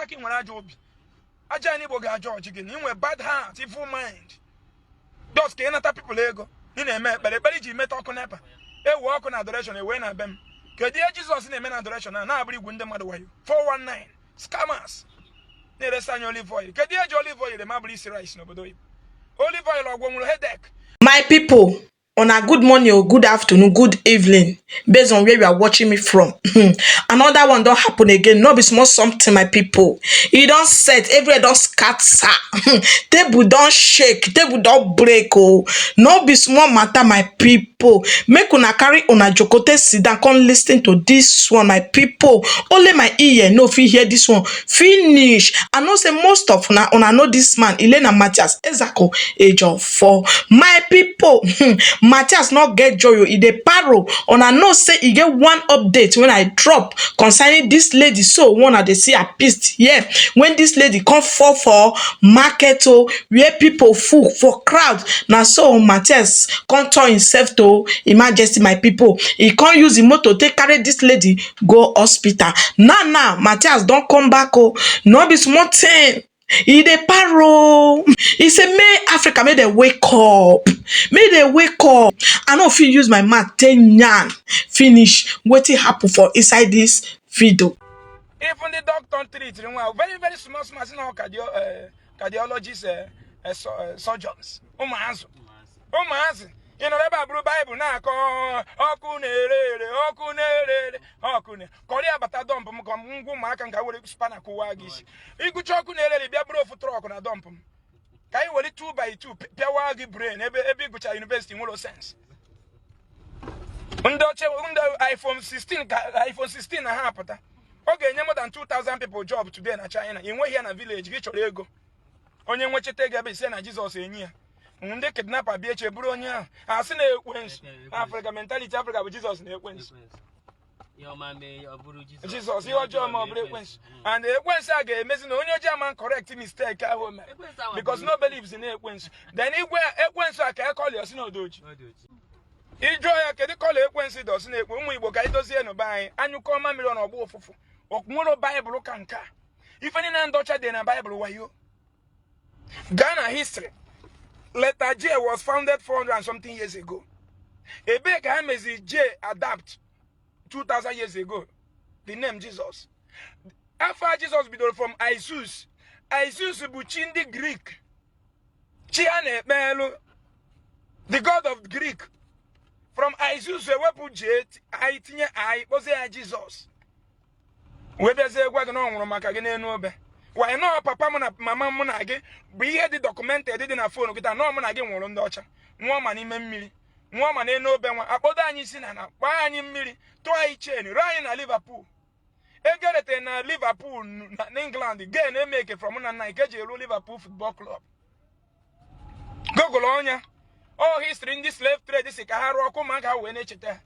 ki nwere aja obi aja ni bo ga George gị na inwe bad heart evil mind just ka ịnata people ego ị na-eme ekpere ji meta ọkụ nepa ewu ọkụ na adoration ewe na bem kedu ihe Jesus na-eme na adoration na-abụrụ igwu ndị mmadụ wayo 419 scammers na-eresa anya olive oil kedu ihe ji olive oil ma bụrụ isi rice n'obodo oyibo olive oil ọgwụ nwere headache. My people, on a good morning or good afternoon, good evening, based on where you are watching me from. Another one don't happen again. No be small something, my people. E don't set, everywhere don't scatter. Table don't shake, table don't break. Oh, no be small matter, my people. Make una carry una jokote sit down, come listen to this one, my people. Only my ear no fit hear this one. Finish. I know say most of una know this man, Mathias Ezeaku, age of 4. My people, Mathias not get joy. E dey paro. Una know say e get one update when I drop concerning this lady. So one dey see her pissed here when this lady come fall for market where people full for crowd. Now so Mathias come turn himself to emergency, my people. He can't use the motor take carry this lady go hospital. Now Mathias don't come back. No be small thing. He dey paro. He say may Africa may they wake up. May they wake up. I know if you use my mouth 10 yarn finish wetin happen for inside this video. Even the doctor treat very small cardiologists surgeons. Umazi. You know about Bible na ko okunere Korea bata dump m ko ngwu maka nka were spana kuwa gishi igu choku nerere bia bro fu truck na dump m kai were 2 by 2 pia wa gi brain ebe igucha university nwolo sense ndo iPhone 16 na ha apụta ọ ga-enye more than 2,000 people job today na China inwe here na village gị chọrọ ego onye nwechete ego ebe ise na Jesus enyi ya ndị kidnapper bịa eche bụrụ onye ahụ asị na-ekwensu Africa mentality Africa bụ Jesus na-ekwensu Jesus ihe ọjọọ ma ọ bụrụ ekwensu and ekwensu a ga-emezi na onye ọjọọ ama correct mistake ahụ mere because no believes in ekwensu then igwe ekwensu a ka ekọli osi na odoji ijụọ ya kedu kọla ekwensu dị osi na ekwe ụmụ Igbo ka idozie n'ụba anyị anyụkọ mamịrị na ọgba ụfụfụ okpumụrụ Baịbụl ka nka ife niile ndọcha dị na Baịbụl wayo Ghana history letter J was founded 400 and something years ago. Ebe ka mezi J adapt 2,000 years ago. The name Jesus. After Jesus bidoro from Isus. Isus bụ chi ndị Greek. Chi a na-ekpelu. The god of Greek. From Isus ewepụ J I tinye I kpọzie ya Jesus. Webezie gwa gị na ọ nwụrụ maka gị n'enu obe. Why no papa m na mama m na gị bụ ihe dị documented dị na phone kita no m na gị nwụrụ ndị ọcha nwa ma n'ime mmiri nwa ma n'enu obe nwa akpọdo anyị isi na kpaa anyị mmiri tụọ anyị chain ruo anyị na Liverpool egerete na Liverpool na England gain emeke from na nna ike ji eru Liverpool Football Club Google onya history ndị slave trade si ka ha rụọ ọkụ ma ka ha wee na-echeta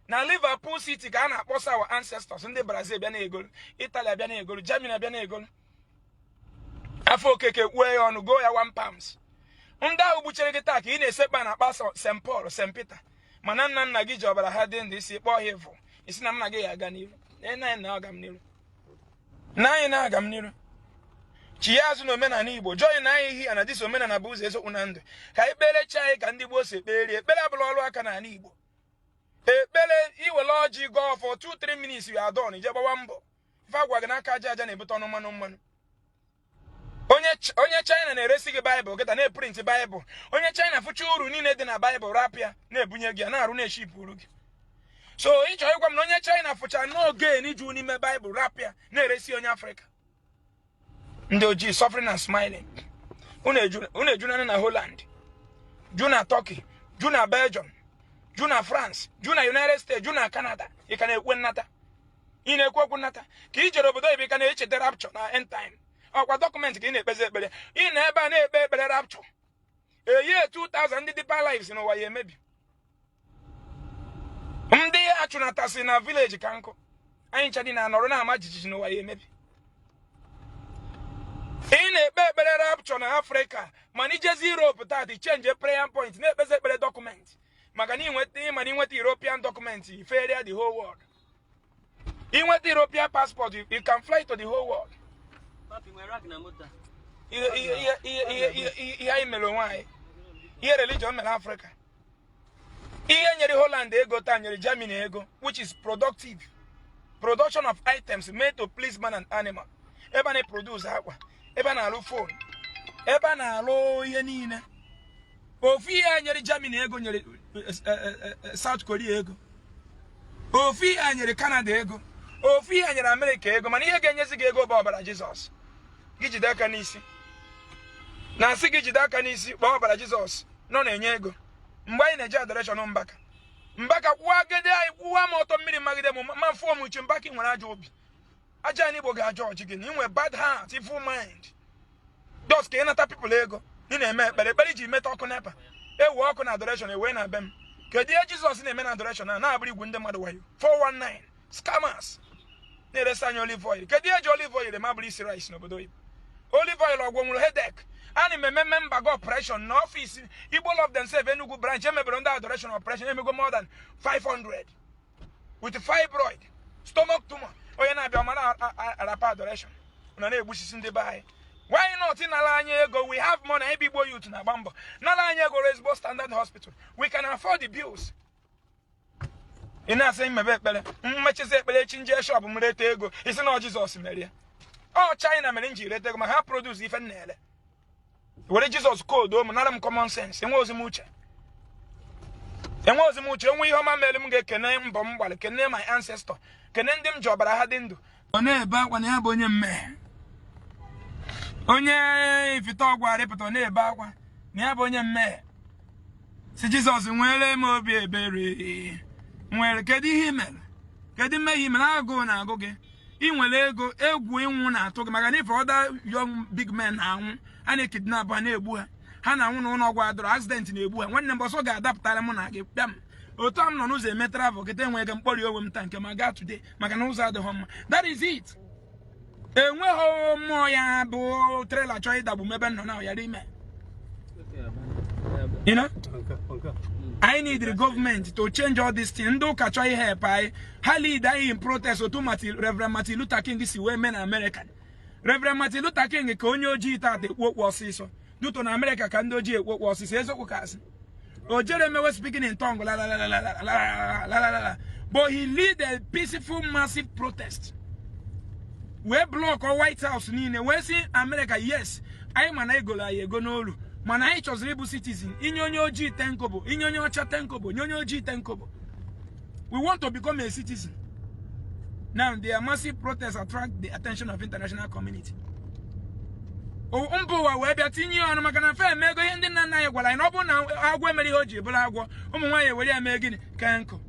na Liverpool City ka a na-akpọsa our ancestors ndị Brazil bịa na-egolu Italy bịa na-egolu Germany bịa na-egolu afọ okeke kwue ya ọnụ go ya 1 pounds ndị ahụ gbuchere gị taa ka ị na-esekpa na akpa St. Paul St. Peter mana nna gị ji ọbara ha dị ndị isi kpọọ ha evu isi na nna gị ya aga n'iru na-aga m n'iru chi ya azụ na omenala Igbo join na anyị ihe na dis omenala bụ ụzọ ezokwu na ndụ ka anyị kperecha anyị ka ndị Igbo si ekpere abụla ọrụ aka n'ala Igbo ekpere iwele ọjị gọọ for 2-3 minutes you are done ije gbawa mbọ ife agwa gị n'aka aja na-ebute ọnụ mmanụ onye China na-eresi gị Baịbụl gịta na-eprint Baịbụl onye China fụcha uru niile dị na Baịbụl rapịa na-ebunye gị na-arụ na-eshipụrụ gị so ịchọ ịgwa m na onye China fụcha n'oge n'iju n'ime Baịbụl rapịa na-eresi onye Afrịka ndị ojii suffering and smiling unu ejunana na Holland ju na Turkey ju na Belgium ju na France ju na United States ju na Canada ị ka na-ekwe nnata ị na-ekwe okwu nnata ka ị jere obodo oyibo ka na-echeta rapture na end time ọkwa dọkụmentị ka ị na-ekpezi ekpere ị na ebe a na-ekpe ekpere rapture eye 2000 ndị Deeper Lives n'ụwa ya emebi ndị achụnatasị na village ka nkụ anyị ncha dị na anọrọ na ama jijiji n'ụwa ya emebi ị na-ekpe ekpere rapture na Afrịka mana ijezi Europe tati change prayer point na-ekpezi ekpere dọkụmentị maka na inweta European document ifere the whole world. Inweta European passport you can fly to the whole world. ihe imelo nwanyị ihe religion mere Africa ihe nyere Holland ego taa nyere Germany ego which is production of items made to please man and animal ebe na produce akwa ebe na alụ phone ebe na alụ ihe niile ofu ihe nyere Germany ego nyere South Korea ego ofu ihe nyere Canada ego ofu ihe nyere America ego mana ihe ga-enyezi gị ego bụ ọbara Jizọs gị jide aka n'isi na asị gị jide aka n'isi kpọọ ọbara Jizọs nọ na-enye ego mgbe anyị na-eje adoration Mbaka kwụwagide anyị kwụwa m ọtọ mmiri magide m ma mfụọ m uche Mbaka nwere ajọ obi aja anyị Igbo ga-ajọ ọjị gị na inwe bad heart evil mind dos ka ịnata people ego ị na-eme ekpere ji meta ọkụ nepa ewu ọkụ na adoration ewe na be m kedu ihe Jizọs na-eme na adoration na-abụrụ igwu ndị mmadụ wayo 419 scammers na-eresa anyị olive oil kedu ihe ji olive oil ma bụrụ isi rice n'obodo oyibo olive oil ọgwụ nwụrụ headache ana m ememe Mbaga operation na ọfịs Igbo Love Themselves Enugu branch emebere ndị adoration operation emego more than 500 with fibroid stomach tumor onye na-abịa mara arapa adoration na na-egbusisi ndị be anyị why not nala anyị ego we have money ebe Igbo youth na-agba mbọ nala anyị ego Resbo Standard Hospital we can afford the bills ị na-asị mmebe ekpere mmechizi ekpere echi nje shop m rete ego isi na Jizọs mere ya ọ China mere nji rete ego ma ha produce ife nnele were Jizọs code o m nara m common sense enwe ozi m uche enwe ihe ọma mere m ga-ekene mbọ m gbara kene my ancestor kene ndị m ji ọbara ha dị ndụ ọ na-ebe akwa na ya bụ onye mmehie onye ifite ọgwụ arịpụta na-ebe akwa na ya bụ onye mmehie si Jizọs nwere m obi ebere nwere kedu ihe imere kedu mmehie imere agụụ na-agụ gị ị nwere ego egwu ịnwụ na-atụ gị maka na ife other young big men na-anwụ a na-ekidnap ha na-egbu ha na-anwụ na ụlọ ọgwụ adọrọ accident na-egbu ha nwanne m ọsọ ga-adapụtara m na gị bịa m otu m nọ n'ụzọ eme travel kịta enwe ego mkpọrọ onwe m taa nke ma gaa today maka na ụzọ adịghị mma that is it enweghị mmụọ ya bụ trailer chọọ ịdagbu m ebe m nọ na yara ime you know I need the government to change all these things. Ndo ka chọọ ihe help anyị ha lead anyị in protest otu Reverend Martin Luther King si wee mee na America. Reverend Martin Luther King ka onye ojii taata ekwu okwu ọsịsọ duto na America ka ndị ojii ekwu okwu ọsịsọ eziokwu ka asị o jere mewe speaking in tongue la la la la la la la but he lead a peaceful massive protest we block or White House niile we si America yes anyị mana egolo anyị ego n'olu mana anyị chọziri ịbụ citizen inye onye ojii tenkobo inye onye ọcha tenkobo inye onye ojii tenkobo we want to become a citizen. Now their massive protests attract the attention of international community. Umbuwa webe tinye ọnụ maka na fe mego ihe ndị nna nna anyị gwara anyị na ọ bụ na agwọ emere ihe o ji bụrụ agwọ ụmụ nwaanyị were ya mee gịnị ka nkụ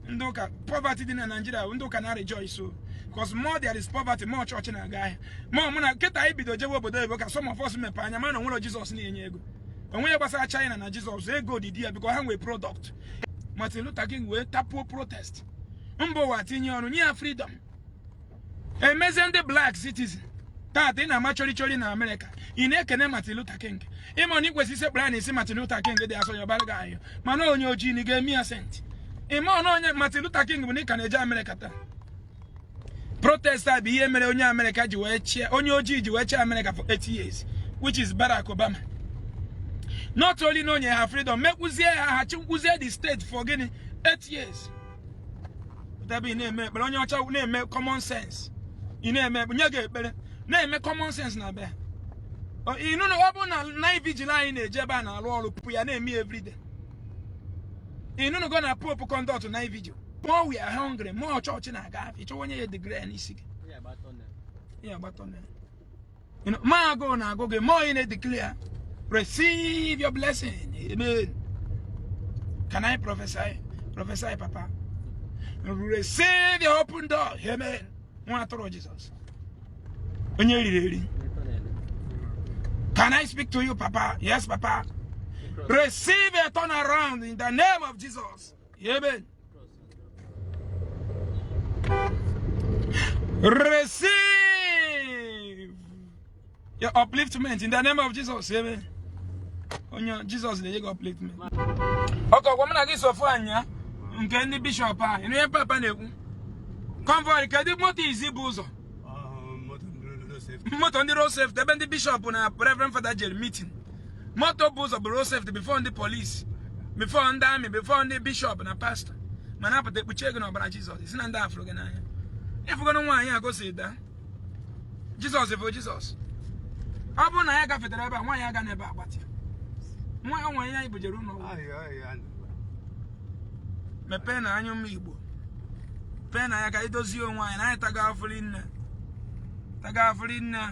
ndị ụka poverty dị na Nigeria ndị ụka na rejoice so because more there is poverty more chọọchị na-aga ahịa ma mụ na nkịta anyị bido jewe obodo oyibo ka some of us mepe anya mana onwere Jizọs na-enye ego onwe gbasara China na Jizọs ego dị ya because ha nwee product Martin Luther King wee tapuo protest Mbowa tinye ọnụ nye ya freedom emeze ndị black citizen taata ị na-ama chọrị na America ị na-ekene Martin Luther King ịma na ikwesị ise kpara na isi Martin Luther King dị asọ yọbara gị ahụ mana onye ojii na ga-eme ya sent ịma na onye Martin Luther King bụ na ị ka na-eje America taa protest a bụ ihe mere onye America ji wee chịa onye ojii ji wee chịa America for 8 years which is Barack Obama not only na onye ha freedom mekwuzie ha chikwuzie the state for gịnị 8 years tabi na-eme ekpere onye ọcha na-eme common sense ị na-eme nye gị ekpere na-eme common sense na be inu na ọ bụ na night vigil anyị na-eje ebe a na-arụ ọrụ pupu ya na-eme everyday inu na go na pope conduct night vigil more we are hungry more church na-aga afọ ịchọ onye ya degree n'isi gị ya gbatọ na ma go na agụ gị more ị na-declare receive your blessing amen can I prophesy papa receive your open door amen nwa atụrụ Jesus onye riri can I speak to you papa yes papa receive a turnaround in the name of Jesus amen receive your upliftment in the name of Jesus amen onye Jesus na-enye gị upliftment ọkọ gwa m na gị sofu anya nke ndị bishop a ịnụ ihe papa na-ekwu convoy kedu moto izi bụ ụzọ moto ndị road safety ebe ndị bishop na reverend father jere meeting moto bụ ụzọ bụ road safety before ndị police before ndị army before ndị bishop na pastor mana apụta ekpuchi ego n'ọbara Jizọs isi na ndị afụrụ gị n'anya ịfụgoro nwaanyị a gosi daa Jizọs bụ Jizọs ọ bụrụ na ya gafetere ebe a nwaanyị aga n'ebe agbati nwaanyị ya ibujere ụlọ mepee na anya ụmụ Igbo pee na ya ka idozie onwe anyị na anyị taga afụrụ nne